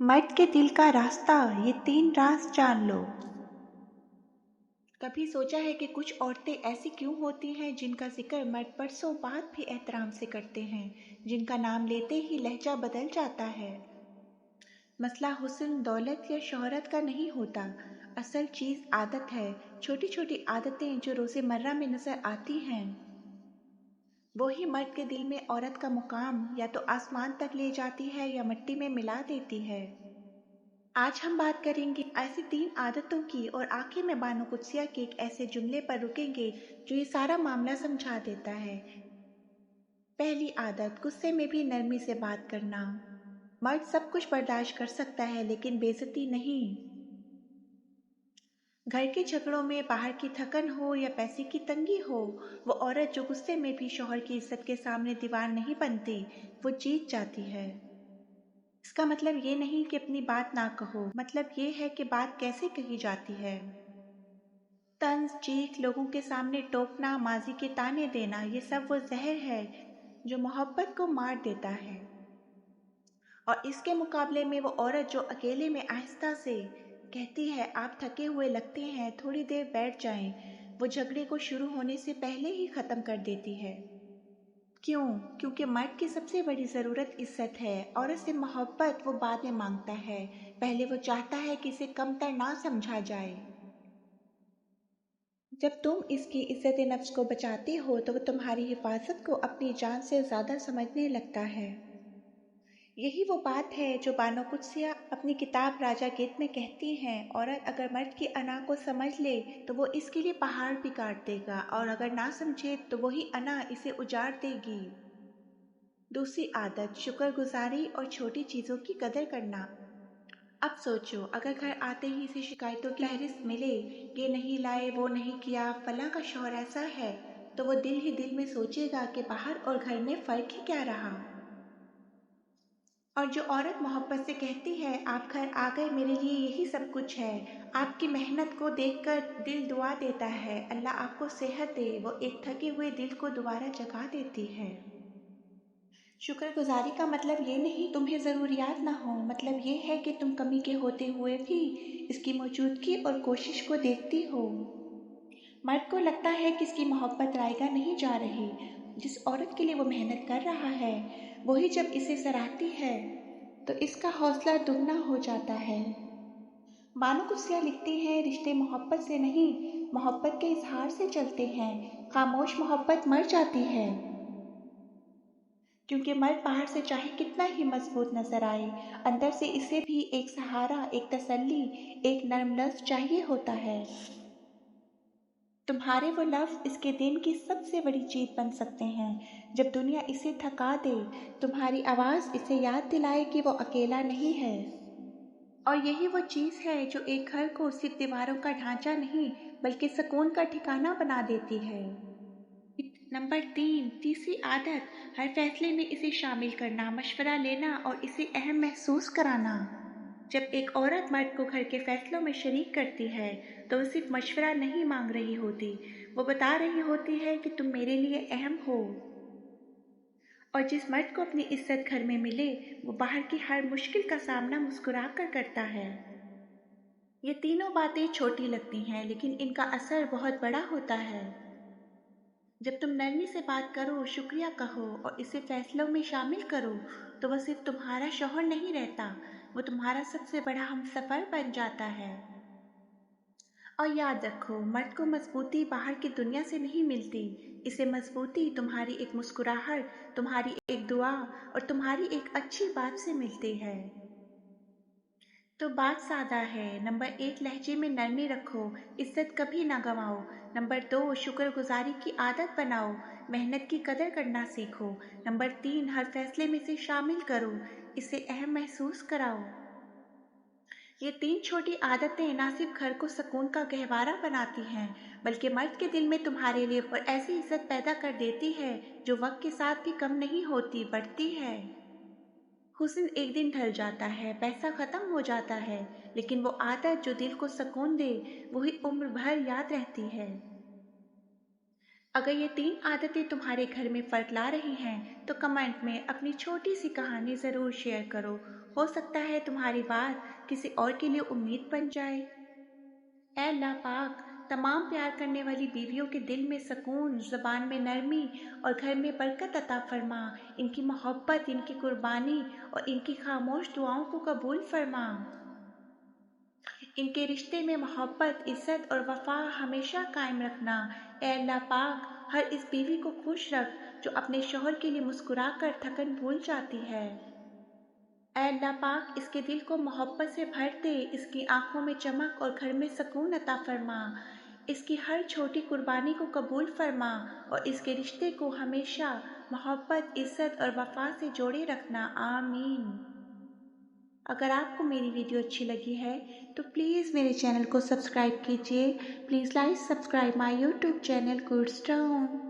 मर्द के दिल का रास्ता, ये 3 राज जान लो। कभी सोचा है कि कुछ औरतें ऐसी क्यों होती हैं जिनका जिक्र मर्द बरसों बाद भी एहतराम से करते हैं, जिनका नाम लेते ही लहजा बदल जाता है। मसला हुस्न, दौलत या शोहरत का नहीं होता, असल चीज़ आदत है। छोटी छोटी आदतें जो रोज़मर्रा में नज़र आती हैं, वही मर्द के दिल में औरत का मुकाम या तो आसमान तक ले जाती है या मिट्टी में मिला देती है। आज हम बात करेंगे ऐसी 3 आदतों की और आखिर में बानो कुद्सिया के एक ऐसे जुमले पर रुकेंगे जो ये सारा मामला समझा देता है। पहली आदत, गुस्से में भी नरमी से बात करना। मर्द सब कुछ बर्दाश्त कर सकता है लेकिन बेइज्जती नहीं। घर के झगड़ों में, बाहर की थकन हो या पैसे की तंगी हो, वो औरत जो गुस्से में भी शौहर की इज्जत के सामने दीवार नहीं बनती, वो जीत जाती है। इसका मतलब ये नहीं कि अपनी बात ना कहो, मतलब ये है कि बात कैसे कही जाती है। तंज, चीख, लोगों के सामने टोकना, माजी के ताने देना, ये सब वो जहर है जो मोहब्बत को मार देता है। और इसके मुकाबले में वो औरत जो अकेले में आहिस्ता से कहती है, आप थके हुए लगते हैं, थोड़ी देर बैठ जाएं, वो झगड़े को शुरू होने से पहले ही ख़त्म कर देती है। क्यों? क्योंकि मर्द की सबसे बड़ी ज़रूरत इज्जत है। औरत से मोहब्बत वो बाद में मांगता है, पहले वो चाहता है कि इसे कमतर ना समझा जाए। जब तुम इसकी इज्जत नफ्स को बचाती हो तो वो तुम्हारी हिफाजत को अपनी जान से ज़्यादा समझने लगता है। यही वो बात है जो बानो कुद्सिया अपनी किताब राजा गीत में कहती हैं, औरत अगर मर्द की अना को समझ ले तो वो इसके लिए पहाड़ भी काट देगा, और अगर ना समझे तो वही अना इसे उजाड़ देगी। दूसरी आदत, शुक्रगुजारी और छोटी चीज़ों की कदर करना। अब सोचो, अगर घर आते ही इसे शिकायतों की फहरिस्त मिले, ये नहीं लाए, वो नहीं किया, फलां का शौहर ऐसा है, तो वो दिल ही दिल में सोचेगा कि बाहर और घर में फ़र्क ही क्या रहा। और जो औरत मोहब्बत से कहती है, आप घर आ गए, मेरे लिए यही सब कुछ है, आपकी मेहनत को देखकर दिल दुआ देता है, अल्लाह आपको सेहत दे, वो एक थके हुए दिल को दोबारा जगा देती है। शुक्रगुजारी का मतलब ये नहीं तुम्हें ज़रूरियात ना हो, मतलब ये है कि तुम कमी के होते हुए भी इसकी मौजूदगी और कोशिश को देखती हो। मर्द को लगता है कि इसकी मोहब्बत रायगा नहीं जा रही। जिस औरत के लिए वो मेहनत कर रहा है, वही जब इसे सराहती है तो इसका हौसला दुगना हो जाता है। बानो कुद्सिया लिखती हैं, रिश्ते मोहब्बत से नहीं, मोहब्बत के इजहार से चलते हैं। खामोश मोहब्बत मर जाती है, क्योंकि मर्द बाहर से चाहे कितना ही मजबूत नजर आए, अंदर से इसे भी एक सहारा, एक तसल्ली, एक नरम लफ्ज चाहिए होता है। तुम्हारे वो लफ्ज इसके दिन की सबसे बड़ी जीत बन सकते हैं। जब दुनिया इसे थका दे, तुम्हारी आवाज़ इसे याद दिलाए कि वो अकेला नहीं है। और यही वो चीज़ है जो एक घर को सिर्फ दीवारों का ढांचा नहीं, बल्कि सुकून का ठिकाना बना देती है। नंबर 3, तीसरी आदत, हर फैसले में इसे शामिल करना, मशवरा लेना और इसे अहम महसूस कराना। जब एक औरत मर्द को घर के फैसलों में शरीक करती है तो वो सिर्फ मशवरा नहीं मांग रही होती, वो बता रही होती है कि तुम मेरे लिए अहम हो। और जिस मर्द को अपनी इज्जत घर में मिले, वो बाहर की हर मुश्किल का सामना मुस्कुरा कर करता है। ये तीनों बातें छोटी लगती हैं लेकिन इनका असर बहुत बड़ा होता है। जब तुम नरमी से बात करो, शुक्रिया कहो और इसे फैसलों में शामिल करो, तो वह सिर्फ तुम्हारा शौहर नहीं रहता, वो तुम्हारा सबसे बड़ा हमसफर बन जाता है। और याद रखो, मर्द को मजबूती बाहर की दुनिया से नहीं मिलती, इसे मजबूती तुम्हारी एक मुस्कुराहट, तुम्हारी एक दुआ और तुम्हारी एक अच्छी बात से मिलती है। तो बात सादा है। नंबर 1, लहजे में नरमी रखो, इज्जत कभी ना गंवाओ। नंबर 2, शुक्रगुजारी की आदत बनाओ, मेहनत की कदर करना सीखो। नंबर 3, हर फैसले में इसे शामिल करो, इसे अहम महसूस कराओ। ये 3 छोटी आदतें ना सिर्फ घर को सुकून का गहवारा बनाती हैं, बल्कि मर्द के दिल में तुम्हारे लिए और ऐसी इज्जत पैदा कर देती है जो वक्त के साथ भी कम नहीं होती, बढ़ती है। हुस्न एक दिन ढल जाता है, पैसा खत्म हो जाता है, लेकिन वो आदत जो दिल को सुकून दे, वही उम्र भर याद रहती है। अगर ये 3 आदतें तुम्हारे घर में फर्क ला रही हैं, तो कमेंट में अपनी छोटी सी कहानी ज़रूर शेयर करो। हो सकता है तुम्हारी बात किसी और के लिए उम्मीद बन जाए। ऐ अल्लाह पाक, तमाम प्यार करने वाली बीवियों के दिल में सुकून, ज़ुबान में नरमी और घर में बरकत अता फरमा। इनकी मोहब्बत, इनकी कुर्बानी और इनकी खामोश दुआओं को कबूल फरमा। इनके रिश्ते में मोहब्बत, इज़्ज़त और वफ़ा हमेशा कायम रखना। ऐ अल्लाह पाक, हर इस बीवी को खुश रख जो अपने शौहर के लिए मुस्कुरा कर थकन भूल जाती है। ऐ अल्लाह पाक, इसके दिल को मोहब्बत से भर दे, इसकी आंखों में चमक और घर में सुकून अता फरमा। इसकी हर छोटी कुर्बानी को कबूल फरमा और इसके रिश्ते को हमेशा मोहब्बत, इज़्ज़त और वफ़ा से जोड़े रखना। आमीन। अगर आपको मेरी वीडियो अच्छी लगी है तो प्लीज़ मेरे चैनल को सब्सक्राइब कीजिए। Please like subscribe my YouTube channel good stone.